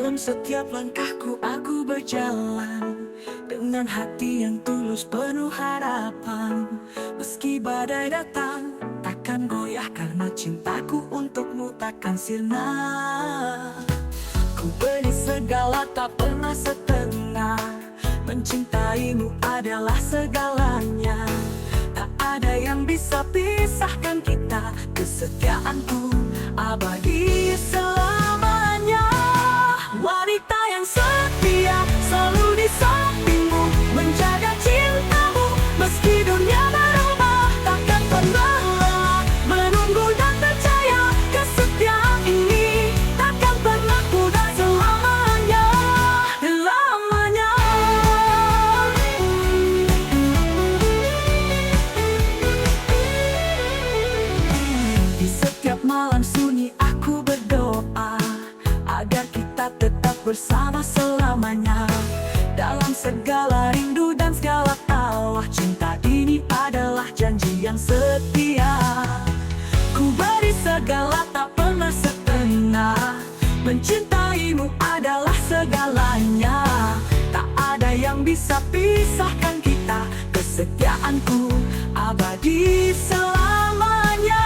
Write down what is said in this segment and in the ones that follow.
Dalam setiap langkahku aku berjalan dengan hati yang tulus penuh harapan. Meski badai datang takkan goyah, karena cintaku untukmu takkan sirna. Ku beri segala tak pernah setengah, mencintaimu adalah segalanya. Tak ada yang bisa pisahkan kita, kesetiaanku abadi selamanya. Wanita yang setia selalu di sampingmu, menjaga cintamu meski dunia berubah. Takkan pernah lelah menunggu dan percaya, kesetiaan ini takkan pernah pudar selamanya. Selamanya. Di setiap malam sunyi aku berdoa agar kita tetap bersama selamanya. Dalam segala rindu dan segala tawa, cinta ini adalah janji yang setia. Ku beri segala tak pernah setengah, mencintaimu adalah segalanya. Tak ada yang bisa pisahkan kita, kesetiaanku abadi selamanya.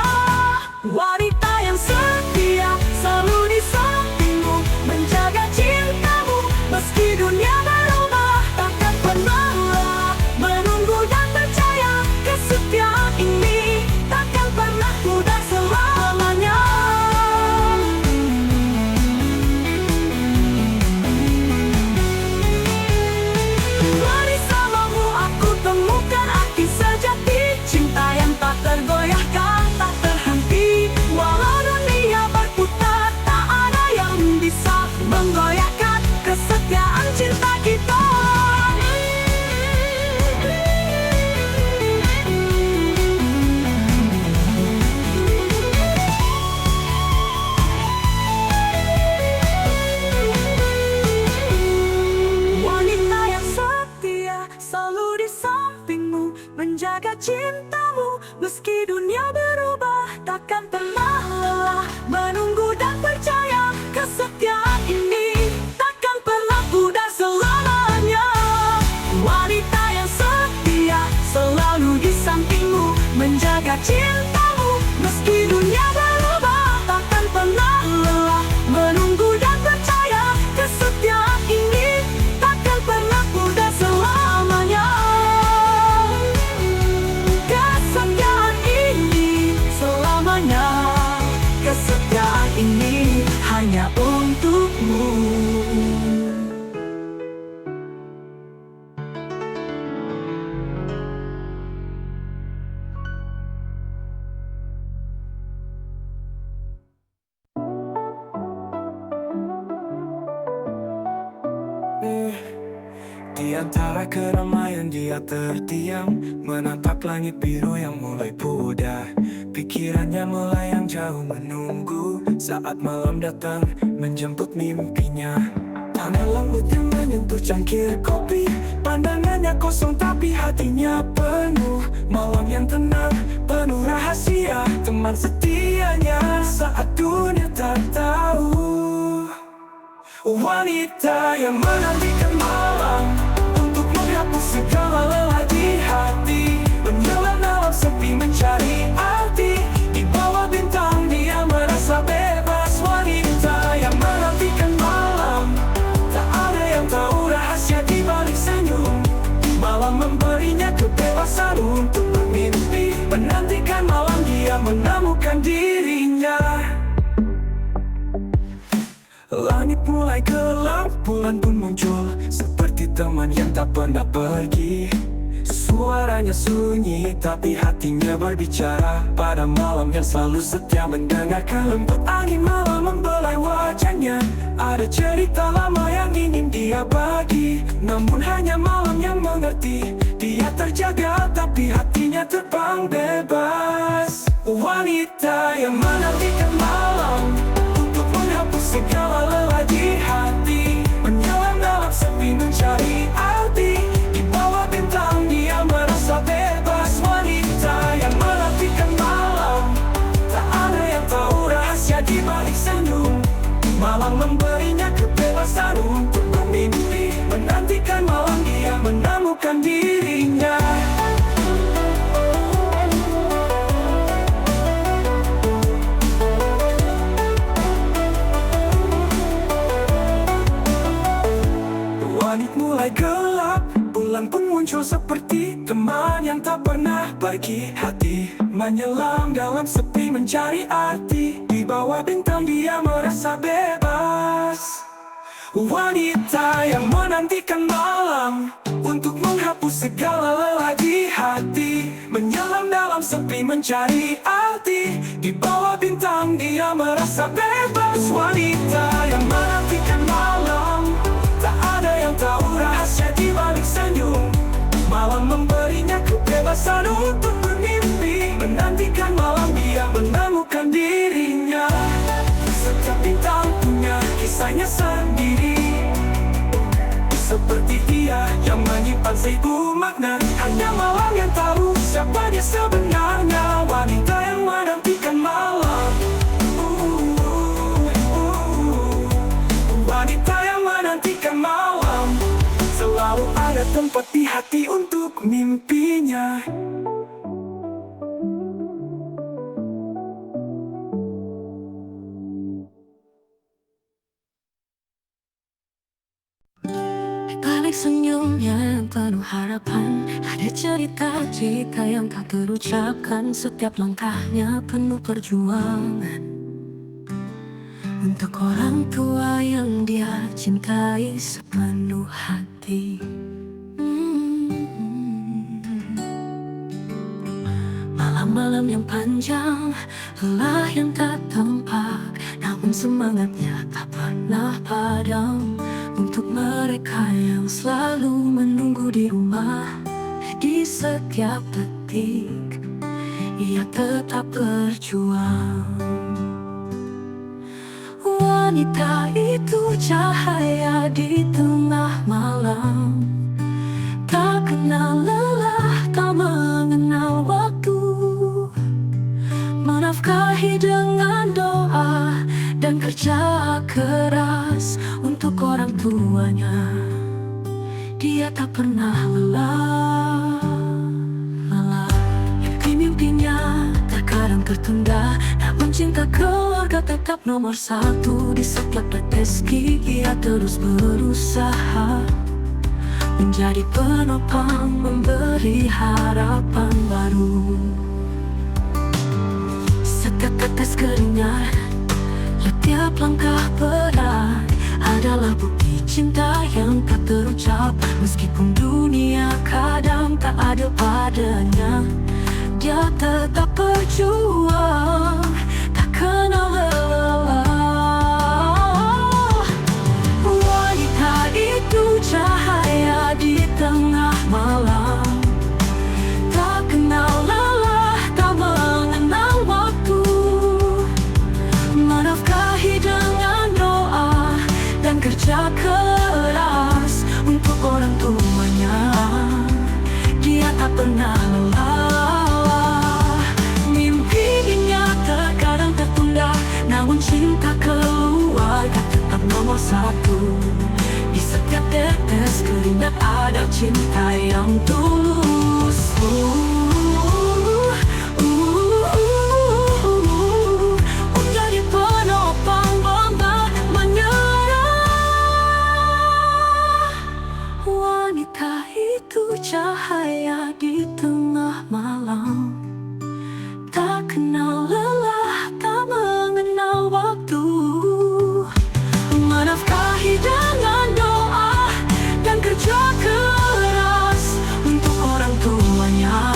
Wanita yang setia selalu di sampingmu, menjaga cintamu meski dunia berubah. Takkan pernah lelah menunggu dan percaya, kesetiaan ini takkan pernah pudar selamanya. Bersamamu aku temukan arti sejati, cinta yang tak tergoyahkan, tak terhenti. Walau dunia berputar, tak ada yang bisa menggoyahkan kesetiaan cinta kita. Wanita yang setia selalu di sampingmu, menjaga cintamu meski dunia berubah. Takkan pernah lelah menunggu dan percaya, kesetiaan ini takkan pernah pudar selamanya. Wanita yang setia selalu di sampingmu, menjaga cintamu meski dunia berubah. Takkan pernah lelah menunggu dan percaya, kesetiaan ini takkan pernah pudar selamanya. Kesetiaan ini selamanya, kesetiaan ini hanya untukmu. Di antara keramaian dia terdiam, menatap langit biru yang mulai pudar. Pikirannya melayang jauh menunggu saat malam datang menjemput mimpinya. Tangan lembut yang menyentuh cangkir kopi, pandangannya kosong tapi hatinya penuh. Malam yang tenang, penuh rahasia, teman setianya saat dunia tak tahu. Wanita yang menantikan malam untuk menghapus segala lelah di hati, menyelam dalam sepi mencari arti. Di bawah bintang dia merasa bebas. Wanita yang menantikan malam, tak ada yang tahu rahasia di balik senyum. Malam memberinya kebebasan untuk bermimpi, menantikan malam dia menemukan dirinya. Langit mulai gelap, bulan pun muncul, seperti teman yang tak pernah pergi. Suaranya sunyi, tapi hatinya berbicara. Pada malam yang selalu setia mendengarkan lembut angin malam membelai wajahnya. Ada cerita lama yang ingin dia bagi, namun hanya malam yang mengerti. Dia terjaga, tapi hatinya terbang bebas. Wanita yang menantikan malam untuk menghapus segala lelah di hati, menyelam dalam sepi mencari arti. Di bawah bintang dia merasa bebas. Wanita yang menantikan malam, tak ada yang tahu rahasia di balik senyum. Malam memberinya kebebasan kebebasan untuk bermimpi, menantikan malam dia menemukan dirinya. Langit mulai gelap, bulan pun muncul seperti teman yang tak pernah pergi. Hati menyelam dalam sepi mencari arti, di bawah bintang dia merasa bebas. Wanita yang menantikan malam untuk menghapus segala lelah di hati, menyelam dalam sepi mencari arti, di bawah bintang dia merasa bebas. Wanita yang menantikan malam, tak ada yang tahu rahasia di balik senyum. Malam memberinya kebebasan untuk bermimpi, menantikan malam dia menemukan dirinya. Setiap bintang punya kisahnya sendiri, seperti dia yang menyimpan seribu makna. Hanya malam yang tahu siapa dia sebenarnya. Wanita yang menantikan malam, wanita yang menantikan malam, selalu ada tempat di hati untuk mimpinya. Di balik senyumnya yang penuh harapan, ada cerita-cerita yang tak terucapkan. Setiap langkahnya penuh perjuangan untuk orang tua yang dia cintai sepenuh hati. Malam-malam yang panjang, lelah yang tak tampak, namun semangatnya tak pernah padam. Untuk mereka yang selalu menunggu di rumah, di setiap detik ia tetap berjuang. Wanita itu cahaya di tengah malam, tak kenal lelah, tak mengenal waktu, menafkahi dengan doa dan kerja keras untuk orang tuanya. Dia tak pernah lelah. Mimpi-mimpinya terkadang tertunda, namun cinta keluarga tetap nomor satu. Di setiap rezeki ia terus berusaha menjadi penopang, memberi harapan baru. Setiap tetes keringat, setiap langkah berat adalah bukti cinta yang tak terucap. Meskipun dunia kadang tak adil padanya, dia tetap berjuang, tak kenal lelah. Wanita itu cahaya di tengah malam, tak kenal lelah, tak mengenal waktu, menafkahi dengan doa dan kerja keras untuk orang tuanya. Dia tak pernah lelah. Mimpinya terkadang tertunda, namun cinta keluarga tetap nomor satu. Di setiap tetes keringat ada cinta yang tulus. Menjadi penopang bangga menyerah. Wanita itu cahaya di tengah malam, tak kenal lelah, tak mengenal waktu, menafkahi dengan doa dan kerja keras untuk orang tuanya.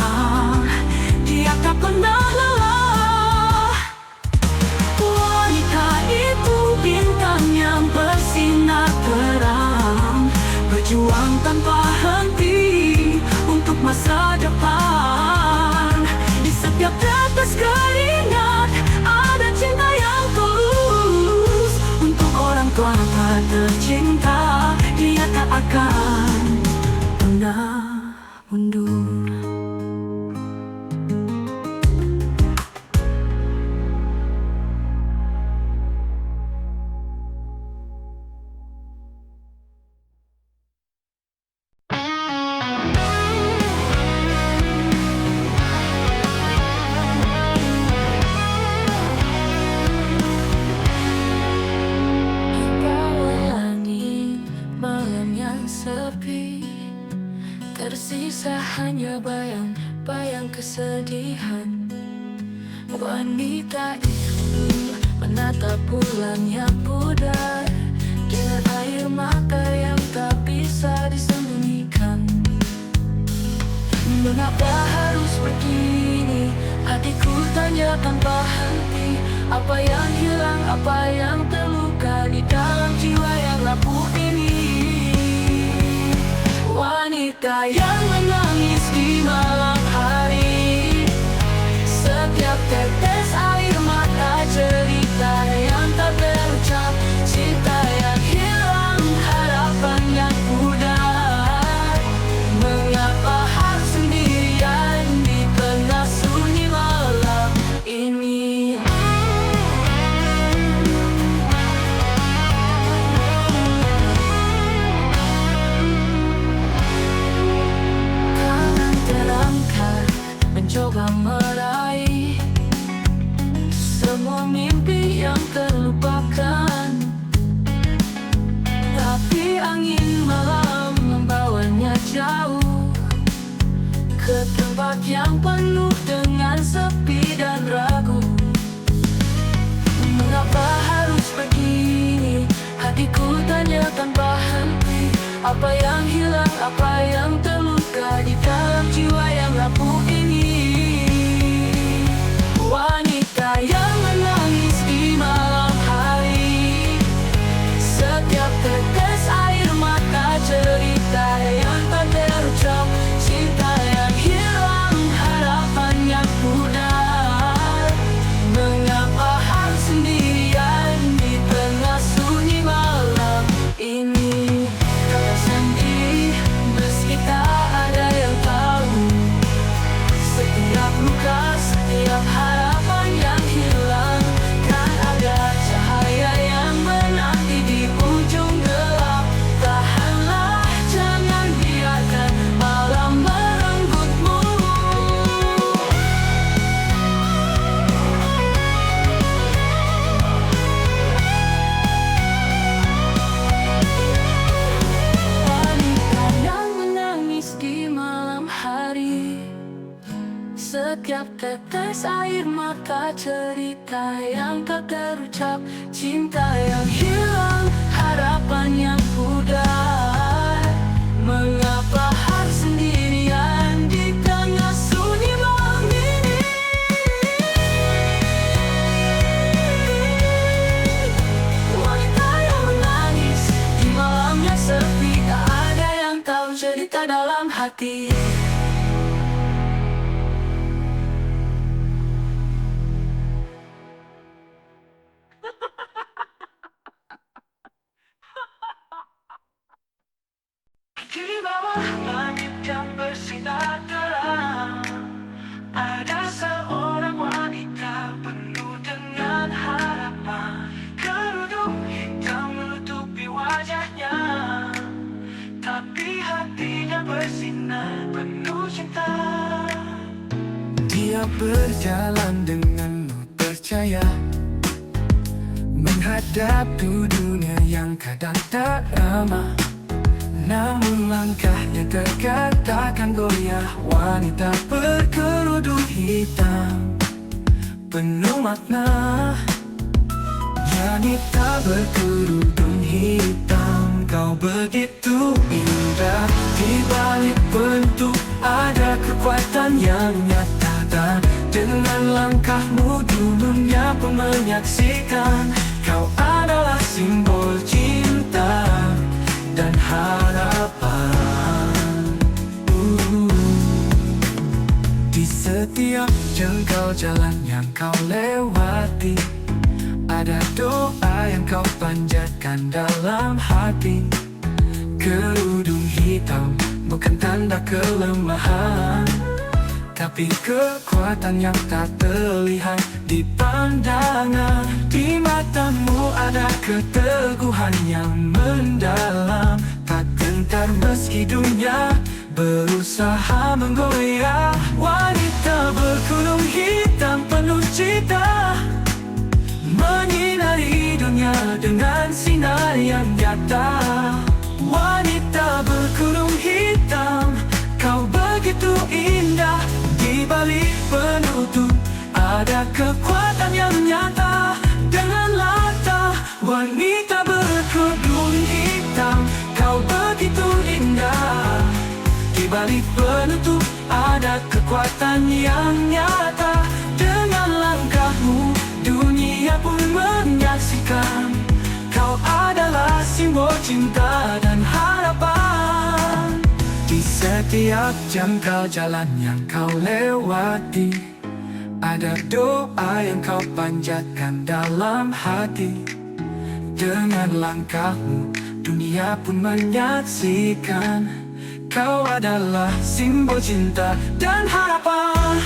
Dia tak pernah lelah. Wanita itu bintang yang bersinar terang, berjuang tanpa henti untuk masa depan. Di setiap tetes keringat ada cinta yang tulus untuk orang tua tak tercinta. Dia tak akan pernah mundur. tak hanya bayang-bayang kesedihan. Wanita itu menatap bulan yang pudar dengan air mata yang tak bisa disembunyikan. Mengapa harus begini? Hatiku tanya tanpa henti. Apa yang hilang, apa yang terluka di dalam jiwa yang rapuh ini? Wanita yang menangis di malam hari, setiap tetes air mata cerita yang tak terucap, cinta yang hilang, harapan yang pudar. Mengapa harus sendirian di tengah sunyi malam ini? Tangan terangkat mencoba meraih semua mimpi yang terlupakan, tapi angin malam membawanya jauh ke tempat yang penuh dengan sepi dan ragu. Mengapa harus begini? Hatiku tanya tanpa henti. Apa yang hilang, apa yang terluka di dalam jiwa yang rapuh ini? Wanita yang menangis di malam hari, setiap tetes air mata cerita yang tak terucap, cinta yang hilang, harapan yang pudar. Mengapa harus sendirian di tengah sunyi malam ini? Kau sendiri, meski tak ada yang tahu. Setiap luka, setiap harapan yang hilang, kan ada cahaya yang menanti di ujung gelap. Tahanlah, jangan biarkan malam merenggutmu. Wanita yang menangis di malam hari, setiap tetes air mata cerita yang tak terucap, cinta yang hilang, harapan yang pudar. Mengapa harus sendirian di tengah sunyi malam ini? Wanita yang menangis di malam yang sepi, tak ada yang tahu cerita dalam hati. Di bawah langit yang bersinar terang, ada seorang wanita penuh dengan harapan. Kerudung hitam menutupi wajahnya, tapi hatinya bersinar penuh cinta. Dia berjalan dengan percaya, menghadapi dunia yang kadang tak ramah. Namun langkahnya terkatakan goyah. Wanita berkerudung hitam penuh makna. Wanita berkerudung hitam, kau begitu indah. Di balik bentuk ada kekuatan yang nyata, dan dengan langkahmu dunia pun menyaksikan. Kau adalah simbol cinta dan harapan. Di setiap jengkal jalan yang kau lewati, ada doa yang kau panjatkan dalam hati. Kerudung hitam bukan tanda kelemahan, tapi kekuatan yang tak terlihat di pandangan. Di matamu ada keteguhan yang mendalam, tak gentar meski dunia berusaha menggoyah. Wanita berkerudung hitam penuh cinta, menyinari dunia dengan sinar yang nyata. Wanita berkerudung hitam, kau begitu begitu indah. Di balik penutup ada kekuatan yang nyata. Dengan lata wanita berkerudung hitam, kau begitu indah. Di balik penutup ada kekuatan yang nyata. Dengan langkahmu dunia pun menyaksikan. Kau adalah simbol cinta dan harapan. Di setiap jangkau jalan yang kau lewati, ada doa yang kau panjatkan dalam hati. Dengan langkahmu dunia pun menyaksikan. Kau adalah simbol cinta dan harapan.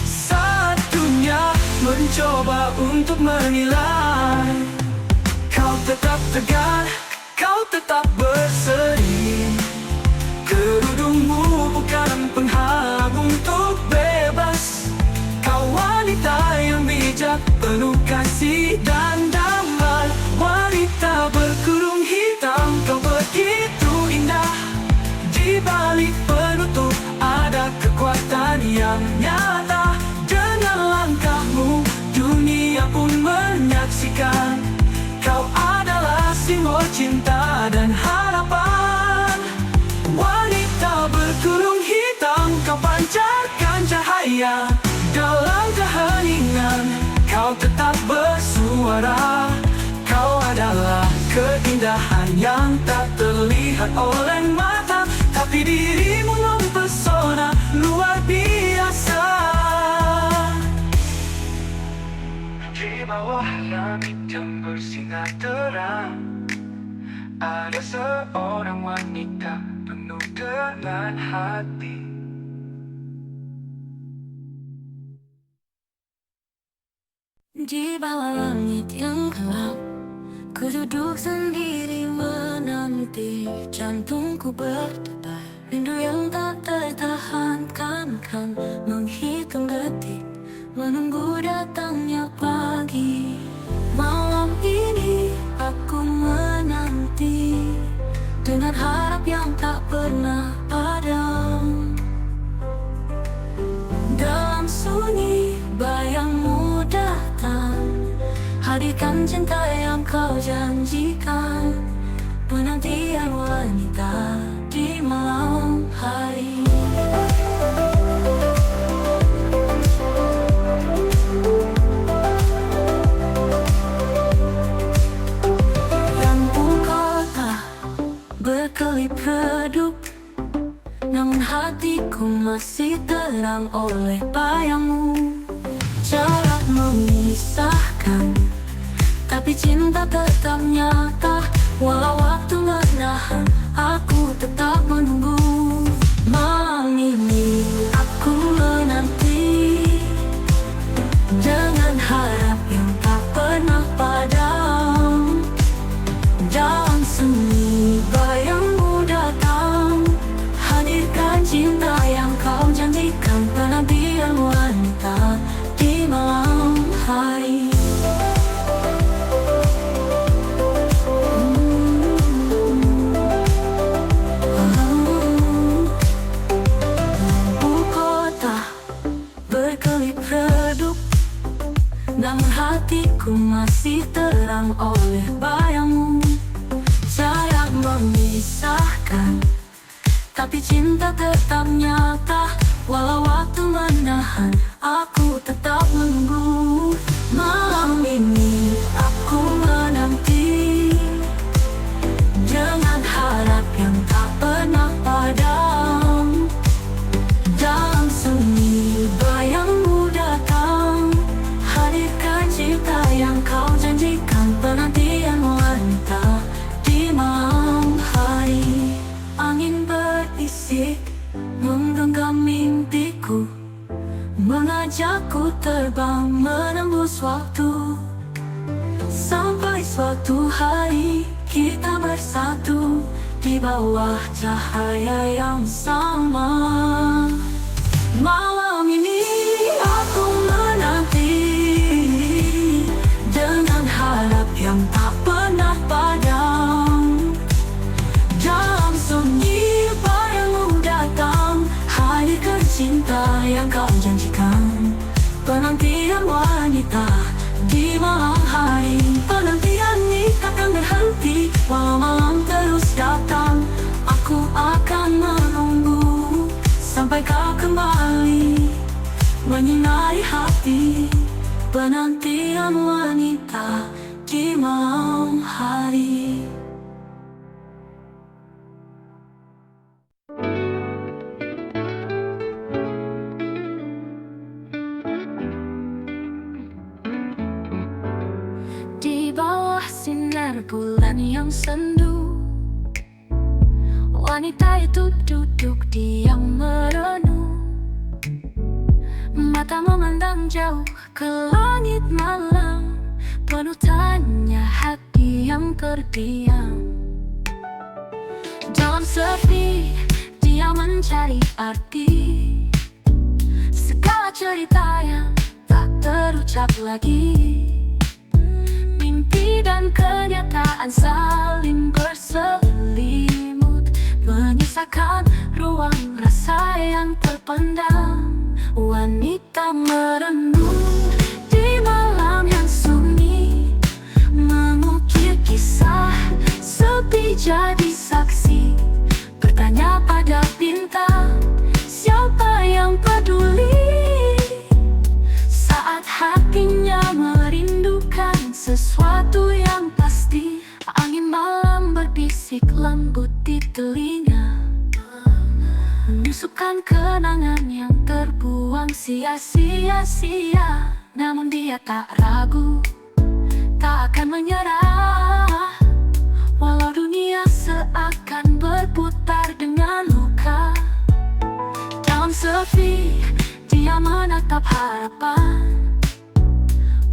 Saat dunia mencoba untuk menilai, kau tetap tegar, kau tetap berseri. Kerudungmu bukan penghalang untuk bebas. Kau wanita yang bijak, penuh kasih dan damai. Wanita berkerudung hitam, kau begitu indah. Di balik penutup ada kekuatan yang nyata. Dengan langkahmu dunia pun menyaksikan. Kau adalah simbol cinta dan harapan. Wanita berkerudung hitam, kau pancarkan cahaya. Dalam keheningan kau tetap bersuara. Kau adalah keindahan yang tak terlihat oleh mata, tapi dirimu mempesona luar biasa. Di bawah langit yang bersinar terang, ada seorang wanita penuh dengan hati. Di bawah langit yang gelap, ku duduk sendiri menanti. Jantungku berdebar, rindu yang tak tertahankan kan menghitung detik, menunggu datangnya pagi. Malam ini aku menanti dengan harap yang tak pernah padam. Dalam sunyi bayangmu datang, hadirkan cinta yang kau janjikan. Penantian wanita di malam hari. Lampu kota berkelip redup, namun hatiku masih terang oleh bayangmu. Jarak memisahkan, tapi cinta tetap nyata. Walau waktu menahan, aku tetap menunggu. Malam ini aku menanti dengan harap yang tak pernah padam. Dalam seni bayangmu datang, hadirkan cinta yang kau janjikan. Penantian wanita di malam hari. Namun hatiku masih terang oleh bayangmu. Jarak memisahkan, tapi cinta tetap nyata. Walau waktu menahan, aku tetap menunggu. Malam ini aku menanti dengan harap yang tak pernah padam. Dalam sunyi bayangmu datang, hadirkan cinta yang kau janjikan. Penantian wanita di malam hari. Angin berisik menggenggam mimpiku, mengajakku terbang menembus waktu. Sampai suatu hari kita bersatu di bawah cahaya yang sama. Malam ini aku menanti dengan harap yang tak pernah padam. Dalam sunyi bayangmu datang, hadirkan menyinari hati, penantian wanita di malam hari. Di bawah sinar bulan yang sendu, wanita itu duduk diam merenung. Mata memandang jauh ke langit malam, penuh tanya hati yang terdiam. Dalam sepi, dia mencari arti segala cerita yang tak terucap lagi. Mimpi dan kenyataan saling berselimut, menyisakan ruang rasa yang terpendam. Wanita merenung di malam yang sunyi, mengukir kisah sepi jadi saksi. Bertanya pada bintang, siapa yang peduli? Saat hatinya merindukan sesuatu yang pasti, angin malam berbisik lembut di telinga, menusukkan kenangan yang terbuang sia-sia. Namun dia tak ragu, tak akan menyerah, walau dunia seakan berputar dengan luka. Dalam sepi, dia menatap harapan,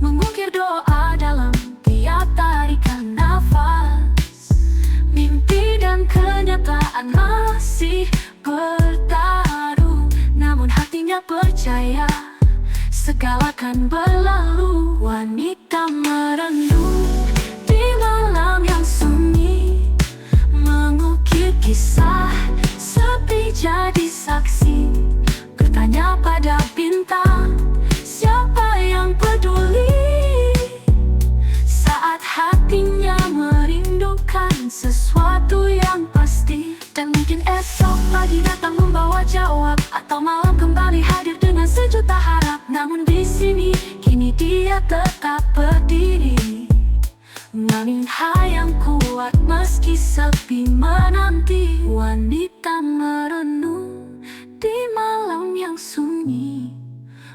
mengukir doa dalam tiap tarikan nafas. Mimpi dan kenyataan masih bertarung, namun hatinya percaya segala kan berlalu. Wanita merenung di malam yang sunyi, mengukir kisah sepi jadi saksi. Bertanya pada bintang, siapa yang peduli? Saat hatinya merindukan sesuatu yang pasti. Dan mungkin esok pagi datang membawa jawab, atau malam kembali hadir dengan sejuta harap. Namun di sini kini dia tetap berdiri, mengambil yang kuat meski sepi menanti. Wanita merenung di malam yang sunyi,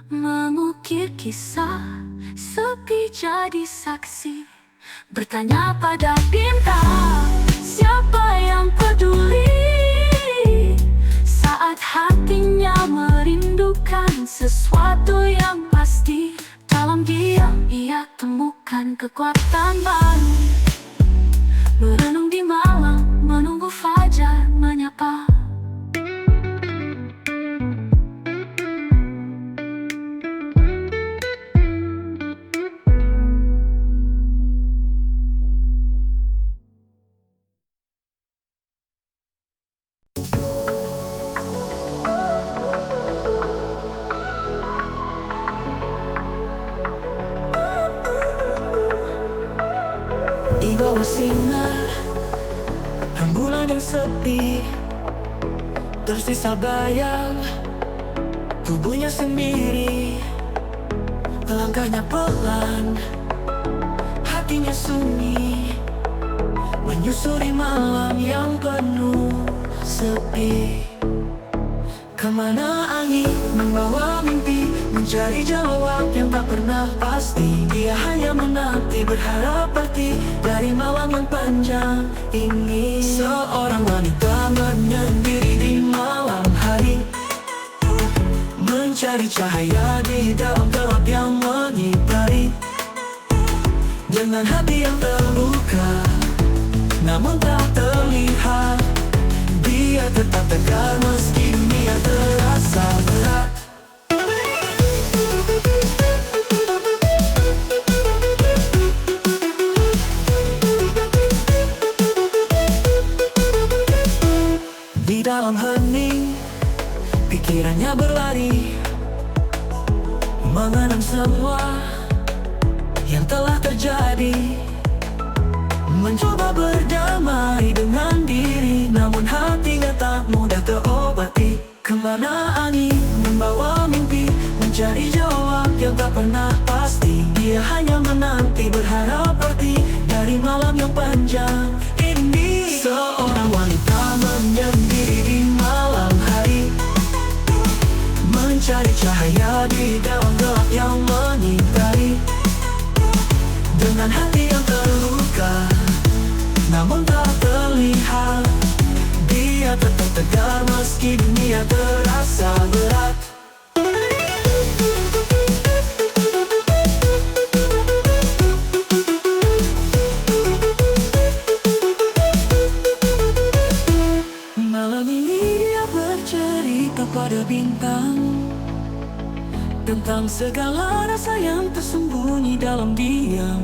mengukir kisah sepi jadi saksi. Bertanya pada bintang, siapa yang peduli? Saat hatinya merindukan sesuatu yang pasti. Dalam diam ia temukan kekuatan baru, merenung di malam, menunggu fajar menyapa. Di bawah sinar rembulan yang sepi, tersisa bayang tubuhnya sendiri. Langkahnya pelan, hatinya sunyi, menyusuri malam yang penuh sepi. Kemana angin membawa mimpi, mencari jawab yang tak pernah pasti. Dia hanya menanti, berharap arti dari malam yang panjang ini. Seorang wanita menyendiri di malam hari, mencari cahaya di dalam gelap yang menyibari. Dengan hati yang terluka, namun tak terlihat, dia tetap tegar meski dunia terasa berat. Di dalam hening, pikirannya berlari, mengenang semua yang telah terjadi. Mencoba berdamai dengan diri, namun hatinya tak mudah terobati. Kemana angin membawa mimpi, mencari terlihat. Dia tetap tegar meski dunia terasa berat. Malam ini dia bercerita pada bintang tentang segala rasa yang tersembunyi dalam diam.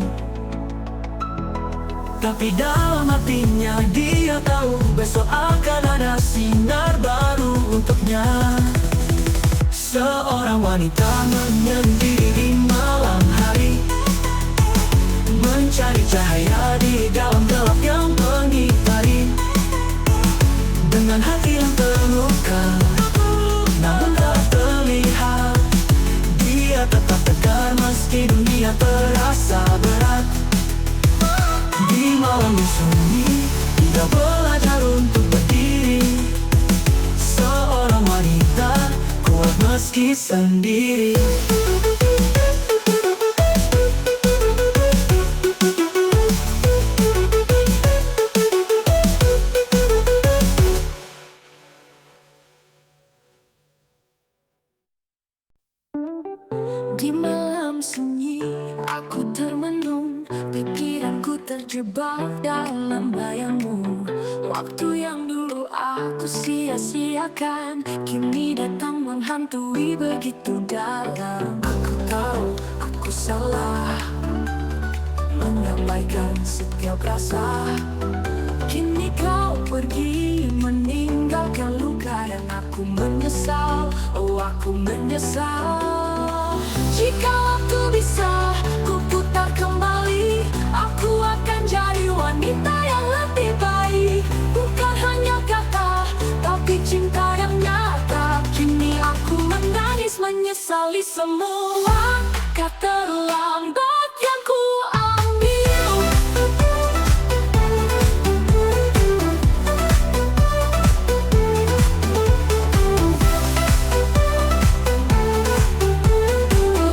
Tapi dalam hatinya dia tahu besok akan ada sinar baru untuknya. Seorang wanita menyendiri di malam hari, mencari cahaya di dalam gelap yang mengitari. Dengan hati yang terluka namun tak terlihat, dia tetap tegar meski dunia terasa berat. Di malam yang sunyi, dia belajar untuk berdiri. Seorang wanita kuat meski sendiri. Di malam sunyi, aku termenung, pikiranku terjebak dalam bayangmu. Waktu yang dulu aku sia-siakan kini datang menghantui begitu dalam. Aku tahu aku salah mengabaikan setiap rasa. Kini kau pergi meninggalkan luka dan aku menyesal. Oh, aku menyesal. Jika waktu bisa ku putar kembali, aku akan jadi wanita yang lebih baik. Bukan hanya kata, tapi cinta yang nyata. Kini aku menangis menyesali semua kata terlambat yang ku ambil.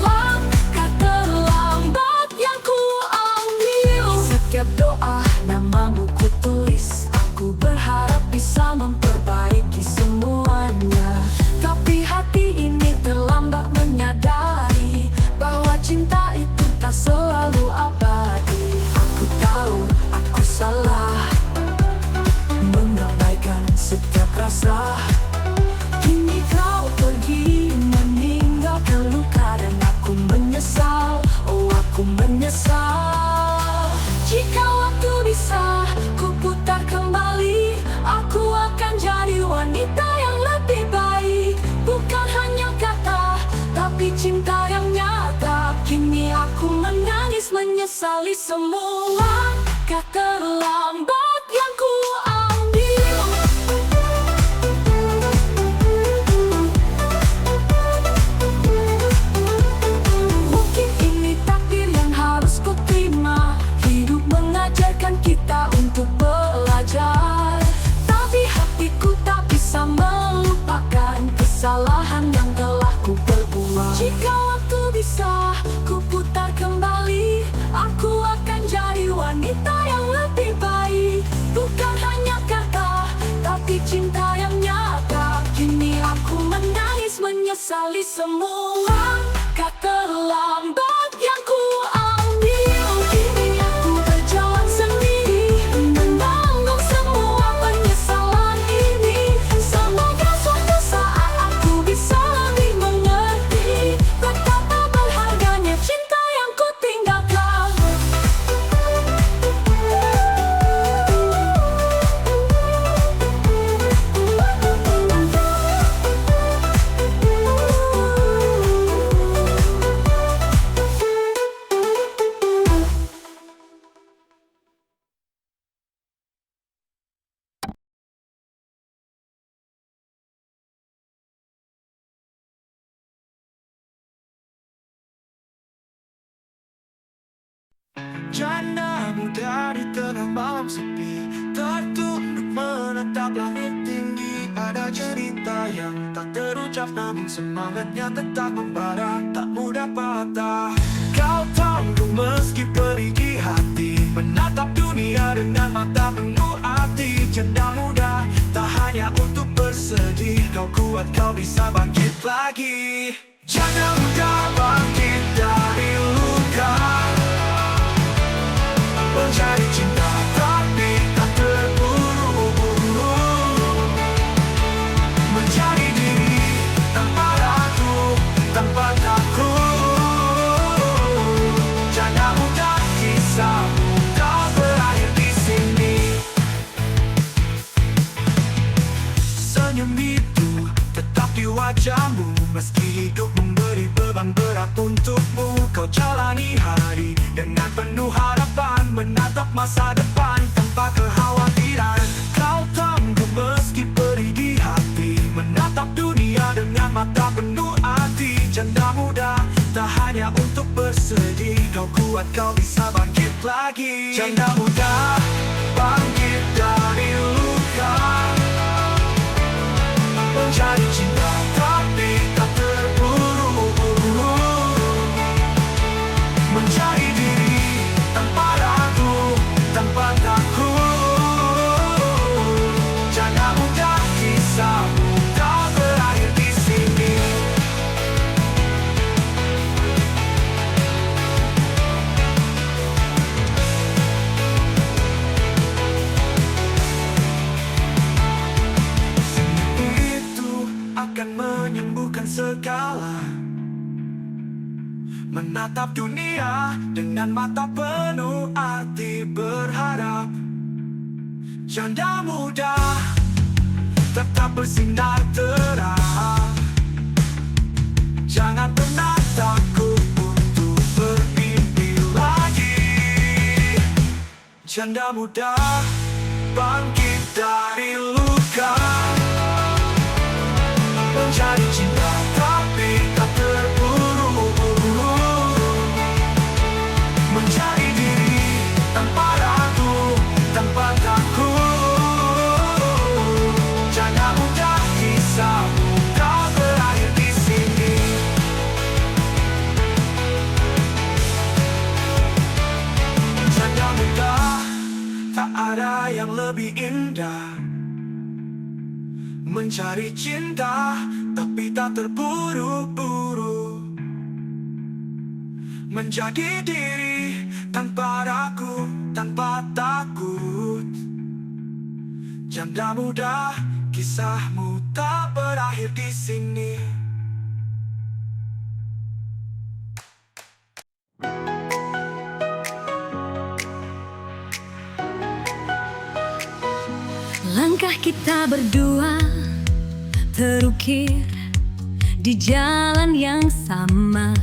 Langkah terlambat yang ku ambil. Setiap doa namamu ku tulis, aku berharap bisa memperbaiki semuanya. Tapi hati ini terlambat menyadari bahwa cinta itu tak selalu abadi. Aku tahu aku salah mengabaikan setiap rasa. Kini kau pergi meninggalkan luka dan aku menyesal. Oh, aku menyesal. Jika waktu bisa ku putar kembali, aku akan jadi wanita yang lebih baik. Bukan hanya kata, tapi cinta yang nyata. Kini aku menangis menyesali semua kata terlambat yang ku ambil. Mungkin ini takdir yang harus ku terima. Hidup mengajarkan kita untuk belajar. Tapi hatiku tak bisa melupakan kesalahan yang telah ku perbuat. Jika waktu bisa ku putar kembali, aku akan jadi wanita yang lebih baik. Bukan hanya kata, tapi cinta yang nyata. Kini aku menangis menyesali semua kata terlambat yang ku ambil. Kini aku berjalan sendiri menanggung semua penyesalan ini. Semoga suatu saat aku bisa lebih mengerti betapa berharganya cinta yang ku tinggalkan. Janda muda di tengah malam sepi, tertunduk menatap langit tinggi. Ada cerita yang tak terucap, namun semangatnya tetap membara, tak mudah patah. Kau tahu meski perigi hati, menatap dunia dengan mata penuh arti. kuat kau bisa bangkit lagi. Jangan mudah bangkit dari luka, mencari cinta tapi tak terburu-buru, mencari diri tanpa ragu, tanpa takut. Jangan mudah kisahmu tak berakhir di sini. Senyum itu tetap di wajahmu, meski hidup memberi beban berat untukmu. Kau jalani hari dengan penuh harapan, menatap masa depan tanpa kekhawatiran. Kau tangguh meski perih di hati, menatap dunia dengan mata penuh arti. Janda muda tak hanya untuk bersedih, kau kuat kau bisa bangkit lagi. Janda muda bangkit dari luka, mencari cinta tapi tak terburu-buru, mencari diri tanpa ragu, tanpa takut. Jangan mudah kisahmu tak berakhir di sini. Akan menyembuhkan segala, menatap dunia dengan mata penuh arti berharap. Janda muda tetap bersinar terang, jangan pernah takut untuk bermimpi lagi. Janda muda bangkit dari luka, mencari cinta tapi tak terburu-buru, mencari diri tanpa ragu, tanpa takut. Jangan mudah kisahmu tak berakhir di sini. Janda muda tak ada yang lebih indah, mencari cinta tapi tak terburu-buru, menjadi diri tanpa ragu, tanpa takut. Janda muda, kisahmu tak berakhir di sini. Langkah kita berdua terukir di jalan yang sama.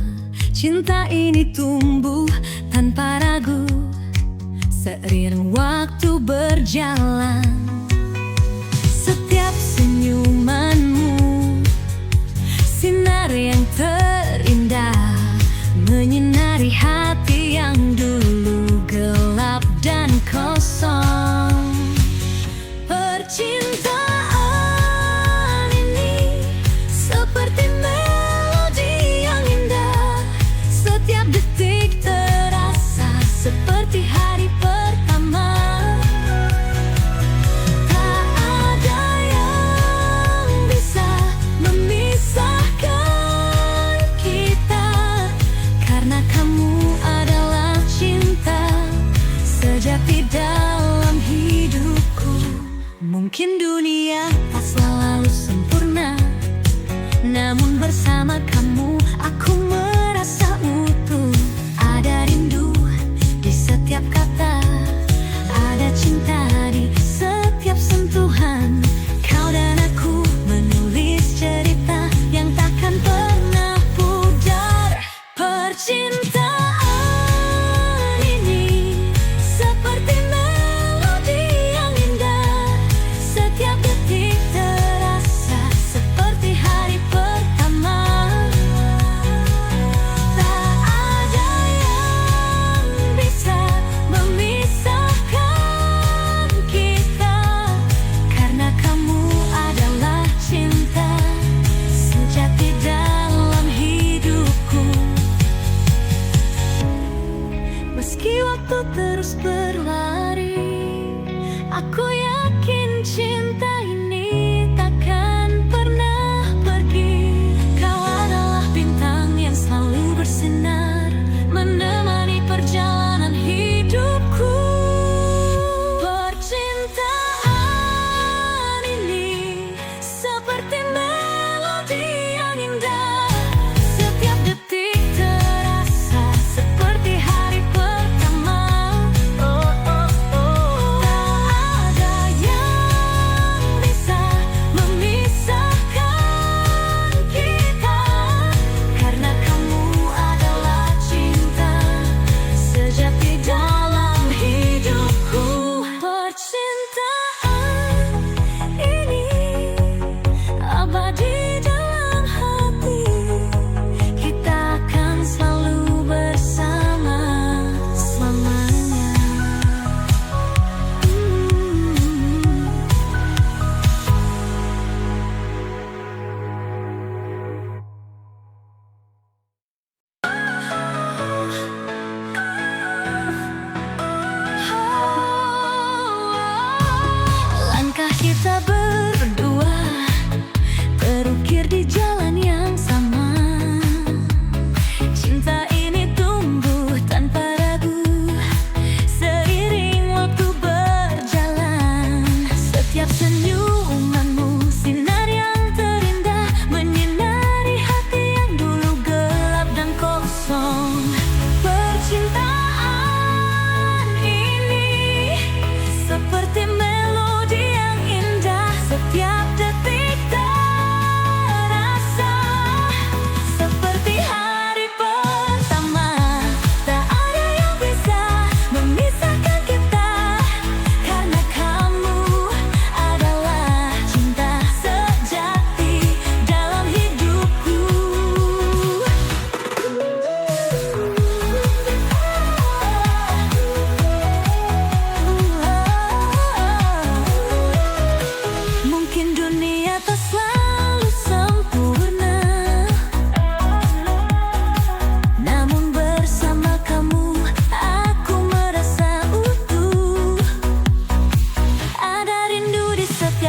Cinta ini tumbuh tanpa ragu seiring waktu berjalan. Setiap senyumanmu sinar yang terindah, menyinari hati yang dulu gelap dan kosong. Percintaan ini seperti melodi yang indah, setiap detik terasa seperti hari pertama. Tak ada yang bisa memisahkan kita, karena kamu adalah cinta sejati dalam hidupku. Mungkin dunia tak selalu sempurna, namun bersama kamu aku merasa utuh. Ada rindu di setiap kata, ada cinta di setiap sentuhan. Kau dan aku menulis cerita yang takkan pernah pudar. Percintaan ini seperti melodi yang indah, setiap detik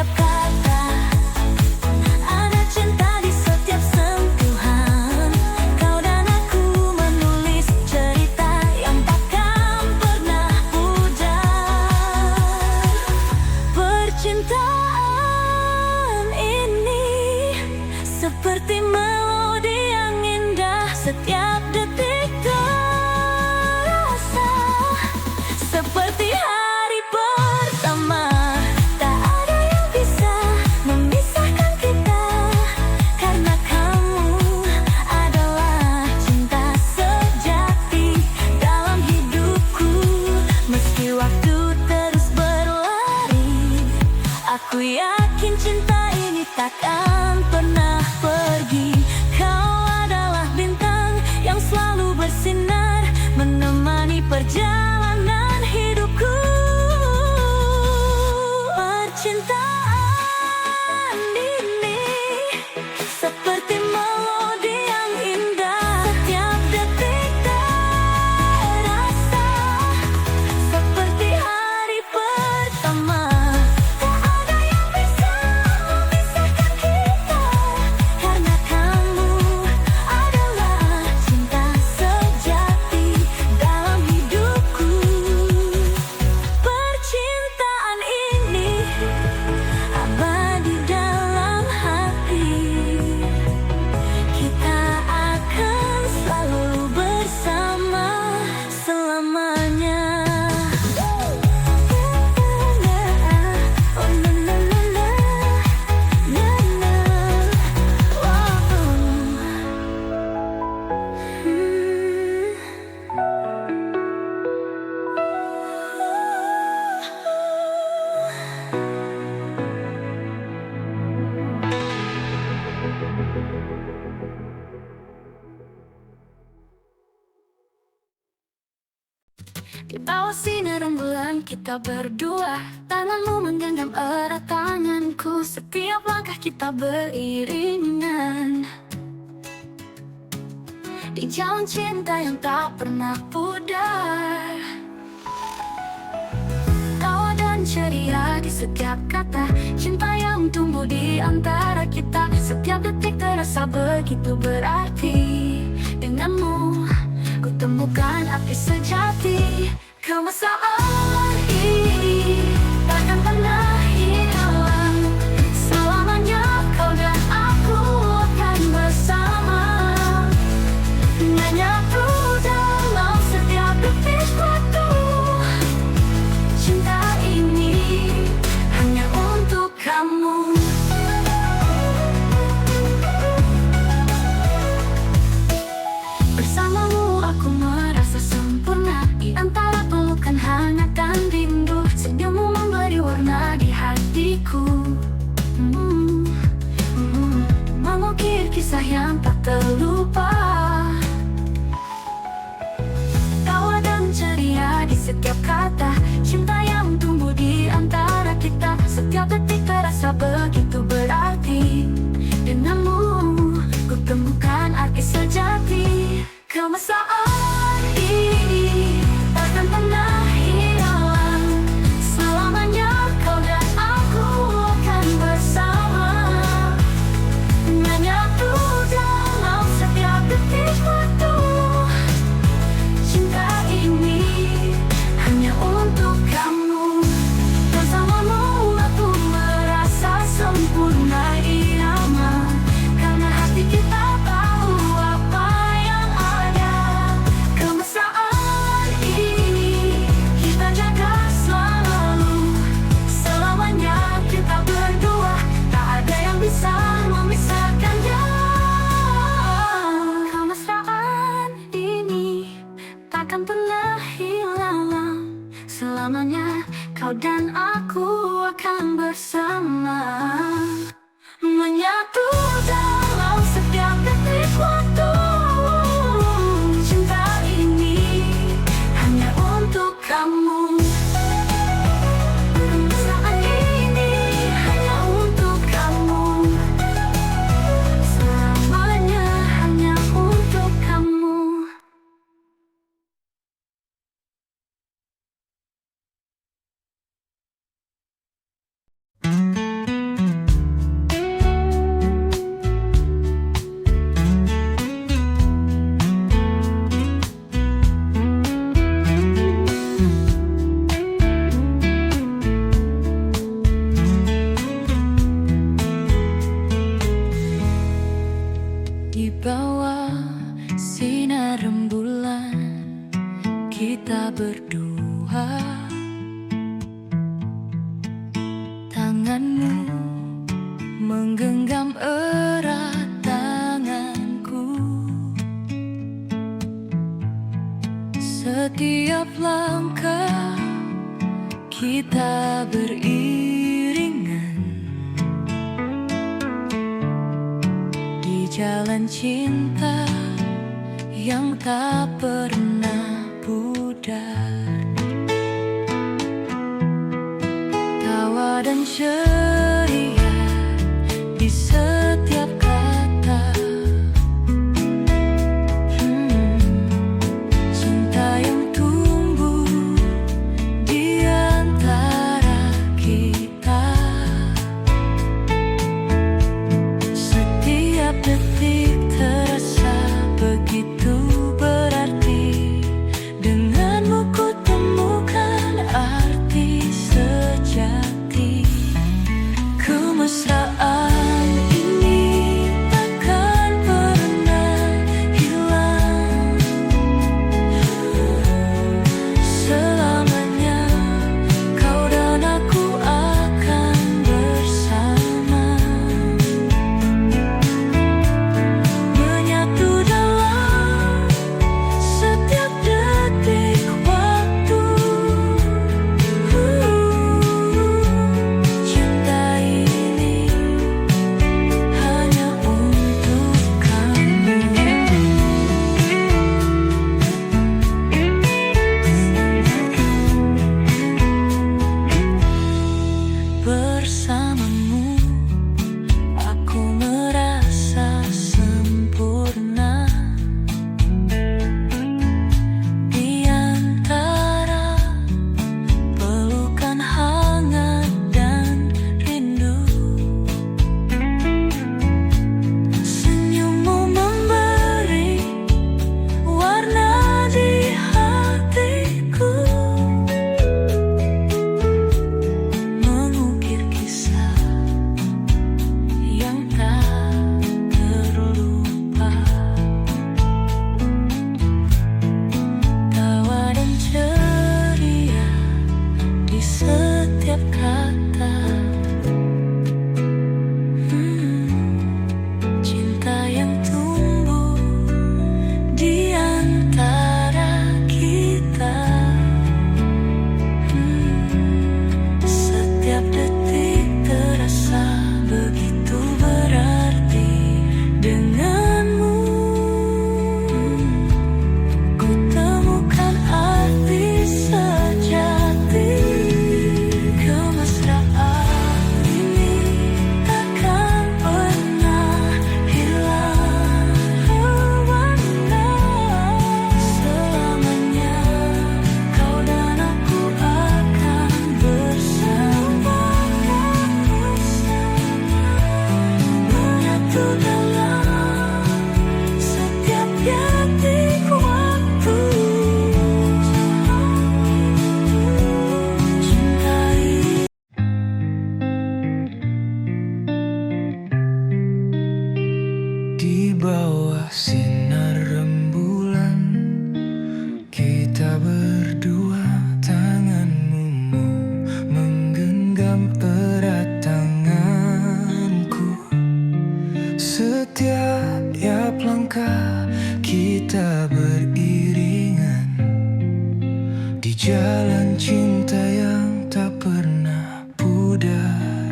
setiap kata, ada cinta di setiap sentuhan. Kau dan aku menulis cerita yang takkan pernah pudar. Percintaan ini seperti melodi yang indah, setiap detik terasa seperti hari pertama. Tak ada yang bisa memisahkan kita, karena kamu adalah cinta sejati dalam hidupku. Meski waktu terus berlari, aku yakin cinta ini takkan pernah pergi. Kau adalah bintang yang selalu bersinar, menemani perjalanan hidupku. Percintaan ini seperti melodi yang indah, setiap detik terasa seperti hari pertama. Tak ada yang bisa memisahkan kita, karena kamu adalah cinta sejati dalam hidupku. Percintaan ini abadi dalam hati, kita akan selalu bersama selamanya. Oh, na, na, na, na. Na, na. Oh. Di bawah sinar rembulan kita berdua, tanganmu menggenggam erat tanganku, setiap langkah kita beriringan di jalan cinta yang tak pernah pudar. Tawa dan ceria di setiap kata, cinta yang tumbuh di antara kita. Setiap detik terasa begitu berarti. Denganmu ku temukan arti sejati. Kemesraan ini takkan pernah hilang. Selamanya kau dan aku akan bersama, menyatu dalam setiap detik waktu. Cinta ini hanya untuk kamu. Bersamamu aku merasa sempurna, di antara pelukan hangat dan rindu. Senyummu memberi warna di hatiku. Mengukir kisah yang tak terlupa. Tawa dan ceria di setiap kata, cinta yang tumbuh di antara kita. Setiap detik terasa begitu berarti. Denganmu ku temukan arti sejati. Kemesraan ini takkan pernah hilang. Selamanya kau dan aku akan bersama, menyatu dalam setiap detik waktu. Cinta ini hanya untuk kamu. Bersamamu aku merasa sempurna irama, karena hati kita tahu apa yang ada. Kemesraan ini kita jaga selalu. Selamanya kita berdua, tak ada yang bisa memisahkannya. Kemesraan ini takkan pernah hilang. Selamanya kau dan aku akan bersama, menyatu dalam setiap detik waktu. Cinta ini hanya untuk kamu. Kemesraan ini hanya untuk kamu. Selamanya hanya untuk kamu. Setiap langkah kita beriringan di jalan cinta yang tak pernah pudar. Tawa dan ceria di setiap kata. Cinta yang tumbuh di antara kita. Setiap detik terasa begitu berarti. Denganmu ku temukan arti sejati. Kemesraan ini takkan pernah hilang. Selamanya kau dan aku akan bersama, menyatu dalam setiap detik waktu. Cinta ini hanya untuk kamu. Bersamamu aku merasa sempurna. Di antara pelukan hangat dan rindu, senyummu memberi warna di hatiku, mengukir kisah yang tak terlupa. Tawa dan ceria di setiap kata. Cinta yang tumbuh di antara kita. Setiap detik terasa begitu berarti. Denganmu ku temukan arti sejati. Kemesraan ini takkan pernah hilang. Selamanya kau dan aku akan bersama, menyatu dalam setiap detik waktu. Cinta ini Di bawah sinar rembulan kita berdua, tanganmu menggenggam erat tanganku. Setiap langkah kita beriringan di jalan cinta yang tak pernah pudar.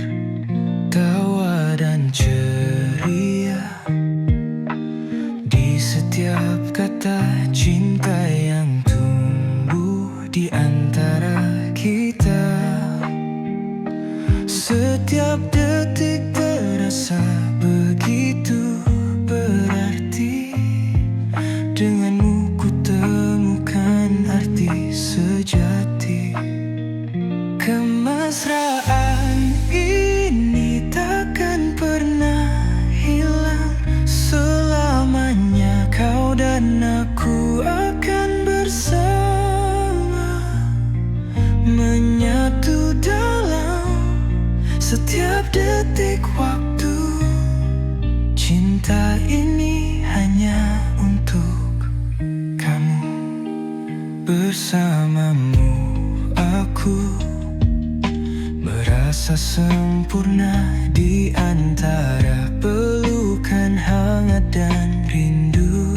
Tawa dan ceria di setiap kata. Cinta yang tumbuh di antara kita. Setiap detik terasa begitu berarti. Denganmu ku temukan arti sejati. Kemesraan ini takkan pernah hilang. Selamanya kau dan aku akan bersama, menyatu dalam setiap detik waktu. Cinta ini hanya untuk kamu. Bersamamu aku merasa sempurna di antara pelukan hangat dan rindu.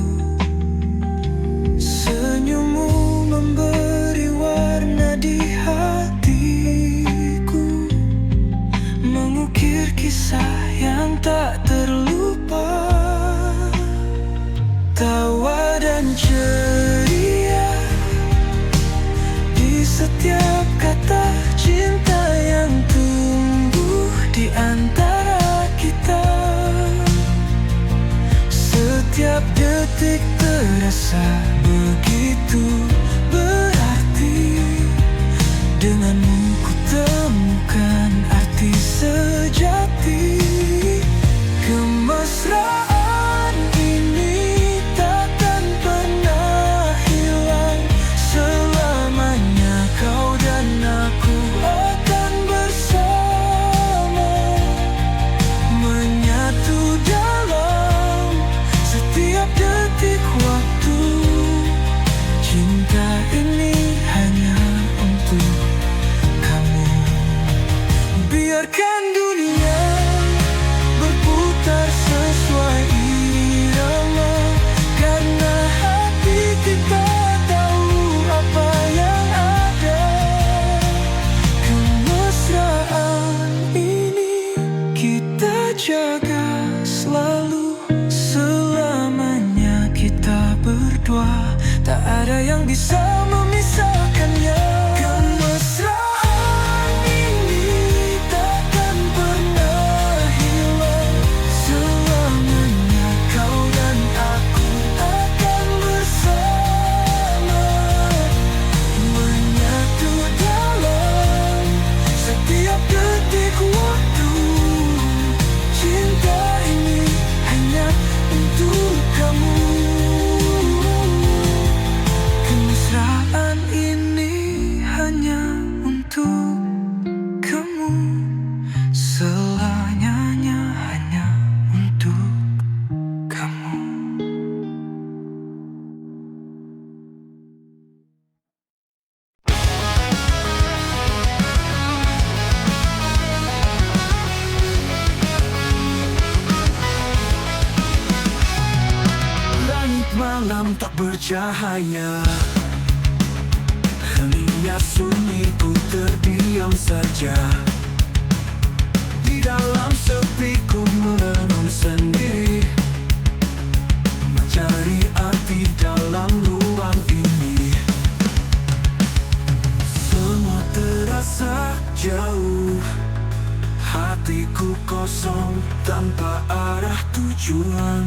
Senyummu memberi kisah yang tak terlupa, tawa dan ceria di setiap kata cinta yang tumbuh di antara kita. Setiap detik terasa begitu berarti. Denganmu ku temukan arti sejati. Kemesraan ini takkan pernah hilang. Selamanya kau dan aku akan bersama, menyatu dalam setiap detik waktu. Cinta ini hanya untuk kamu. Biarkan dunia berputar sesuai irama, karena hati kita tahu apa yang ada. Kemesraan ini kita jaga selalu. Selamanya kita berdua, tak ada yang bisa memisahkannya. Kemesraan ini takkan pernah hilang. Selamanya kau dan aku akan bersama, menyatu dalam setiap detik waktu. Cinta ini hanya untuk kamu. Kemesraan ini hanya untuk kamu. Selamanya hanya untuk kamu. Langit malam tak bercahaya, heningnya sunyi ku terdiam saja. Di dalam sepi ku merenung sendiri, mencari arti dalam ruang ini. Semua terasa jauh, hatiku kosong tanpa arah tujuan.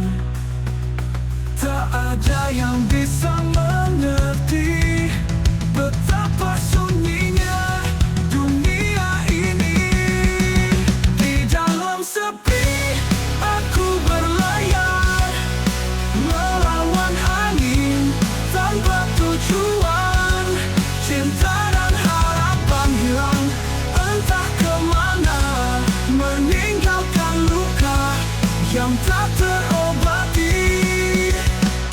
Tak ada yang bisa mengerti betapa sunyinya dunia ini. Di dalam sepi aku berlayar, melawan angin tanpa tujuan. Cinta dan harapan hilang entah kemana, meninggalkan luka yang tak terobati.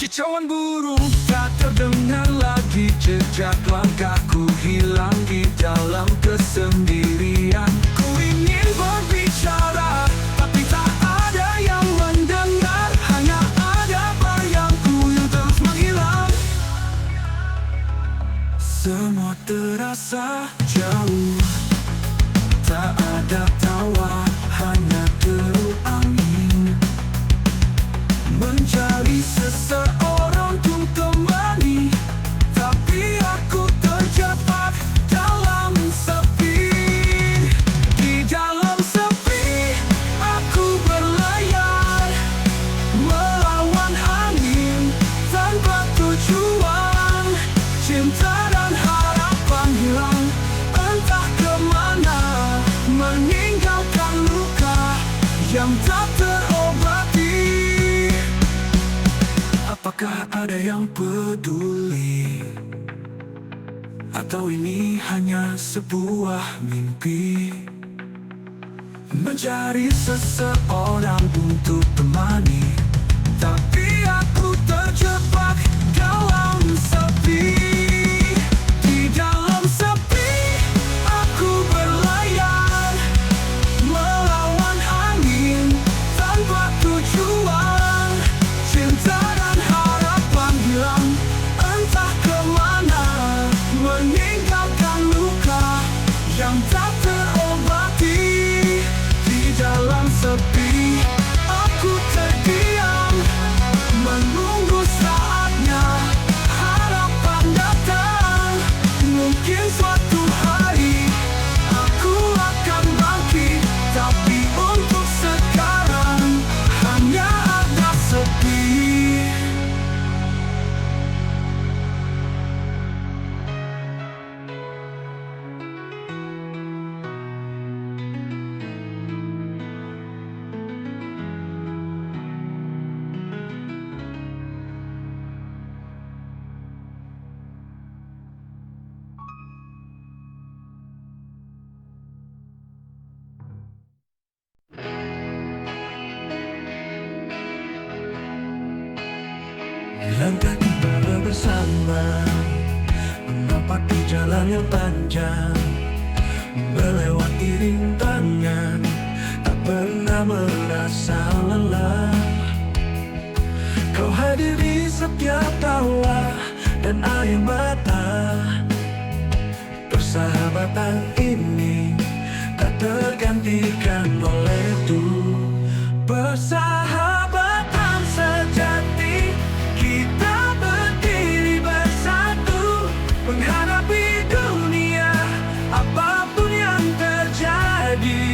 Kicauan burung tak terdengar lagi, jejak langkahku hilang di dalam kesendirian. Ku ingin berbicara, tapi tak ada yang mendengar. Hanya ada bayangku yang terus menghilang. Semua terasa jauh, tak ada tawa, hanya deru angin. Mencari seseorang untuk temani, tapi aku terjebak dalam sepi. Di dalam sepi aku berlayar, melawan angin tanpa tujuan. Cinta dan harapan hilang entah kemana, meninggalkan luka yang tak terobati. Apakah ada yang peduli, atau ini hanya sebuah mimpi? Mencari seseorang untuk temani, tapi aku terjebak dalam sepi. Di dalam sepi aku berlayar, melawan angin tanpa tujuan. Cinta dan harapan hilang entah kemana, meninggalkan luka yang tak terobati. Di dalam Langkah kita bersama menapaki jalan yang panjang, melewati rintangan, tak pernah merasa lelah. Kau hadir di setiap tawa dan air mata. Persahabatan ini tak tergantikan oleh itu. Persahabatan sejati, kita berdiri bersatu, menghadapi dunia apapun yang terjadi.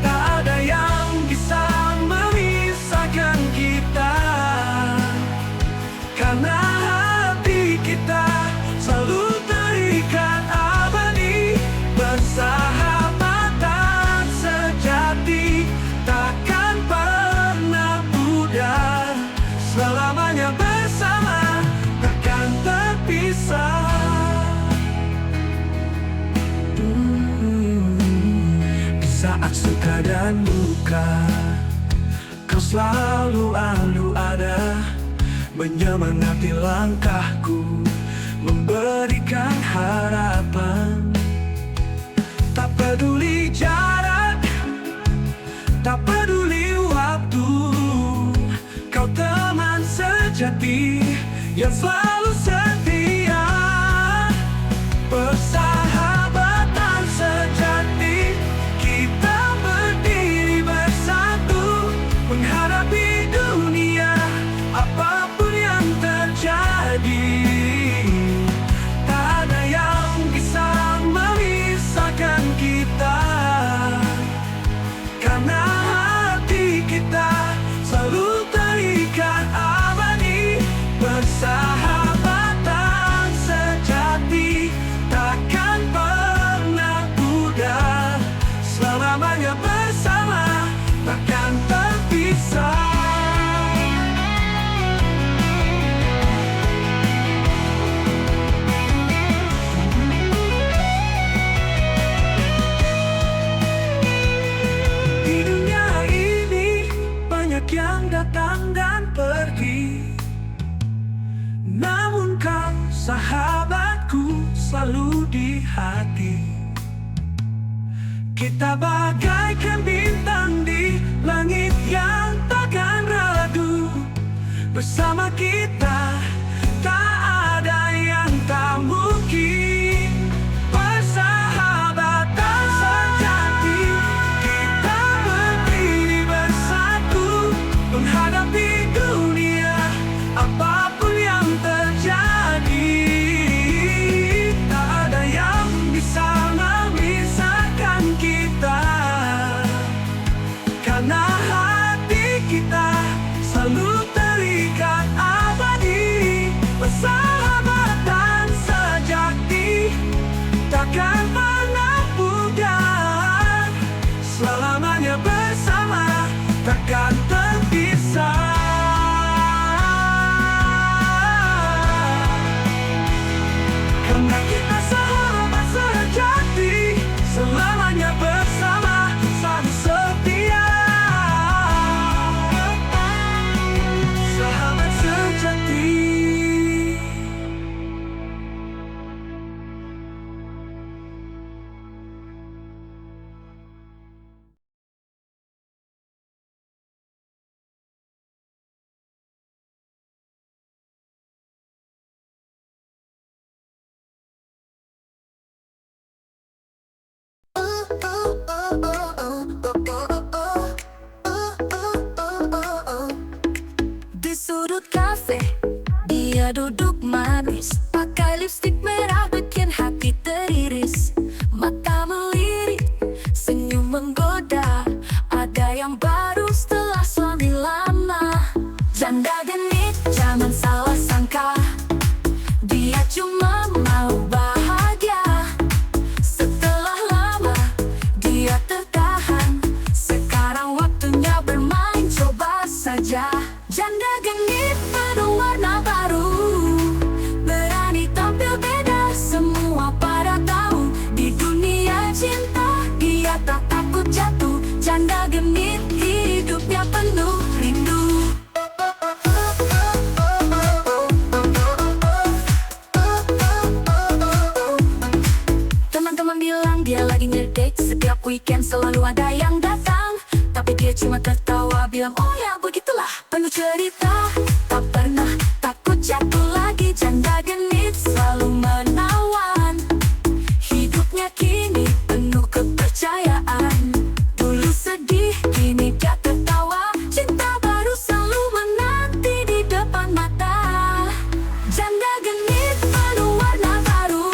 Tak ada yang bisa memisahkan kita, karena hati kita selalu terikat abadi. Persahabatan sejati takkan pernah pudar, selamanya bersama, takkan terpisah. Di saat suka dan duka, kau selalu ada, menyemangati langkahku, memberikan harapan. Tak peduli jarak, tak peduli waktu, kau teman sejati yang selalu setia. Persahabatan sejati, kita berdiri bersatu, menghadapi dunia apapun yang terjadi. Tak ada yang bisa memisahkan kita, karena hati kita selalu terikat abadi. Persahabatan sejati takkan pernah pudar, selamanya bersama, takkan terpisah. Di dunia ini banyak yang datang dan pergi, namun kau sahabatku selalu di hati. Kita bagaikan bintang di langit yang takkan redup. Bersama kita tak ada yang tak mungkin. Persahabatan sejati, kita berdiri bersatu, menghadapi dunia apapun yang terjadi. Tak ada yang bisa memisahkan kita, karena hati kita selalu terikat abadi. Persahabatan sejati takkan pernah pudar, selamanya bersama, takkan terpisah. Karena kita sahabat sejati, selamanya bersama, selalu setia. Sahabat sejati. Di sudut kafe, dia duduk manis, pakai lipstik merah bikin hati teriris. Mata melirik, senyum menggoda, ada yang baru setelah suami lama. Janda genit, jangan salah sangka, dia cuma mau bahagia. Setelah lama, dia tertahan, sekarang waktunya bermain, coba saja. Janda genit penuh warna baru, berani tampil beda, semua pada tahu. Di dunia cinta, dia tak takut jatuh. Janda genit hidupnya penuh rindu. selalu ada yang datang, tapi dia cuma tertawa bilang oh ya begitulah. Penuh cerita, tak pernah takut jatuh lagi. Janda genit selalu menawan, hidupnya kini penuh kepercayaan. Dulu sedih, kini dia tertawa. Cinta baru selalu menanti di depan mata. Janda genit penuh warna baru,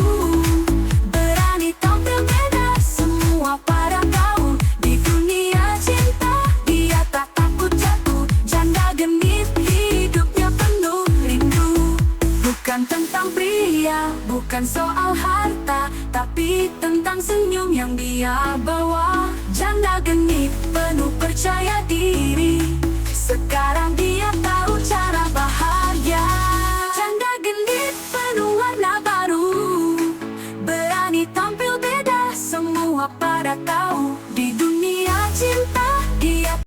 berani tampil beda semua pada tahu. Di dunia cinta dia tak takut jatuh. Janda genit hidupnya penuh rindu. Bukan tentang pria, bukan soal harta, tapi tentang senyum yang dia bawa. Janda genit penuh percaya diri, sekarang dia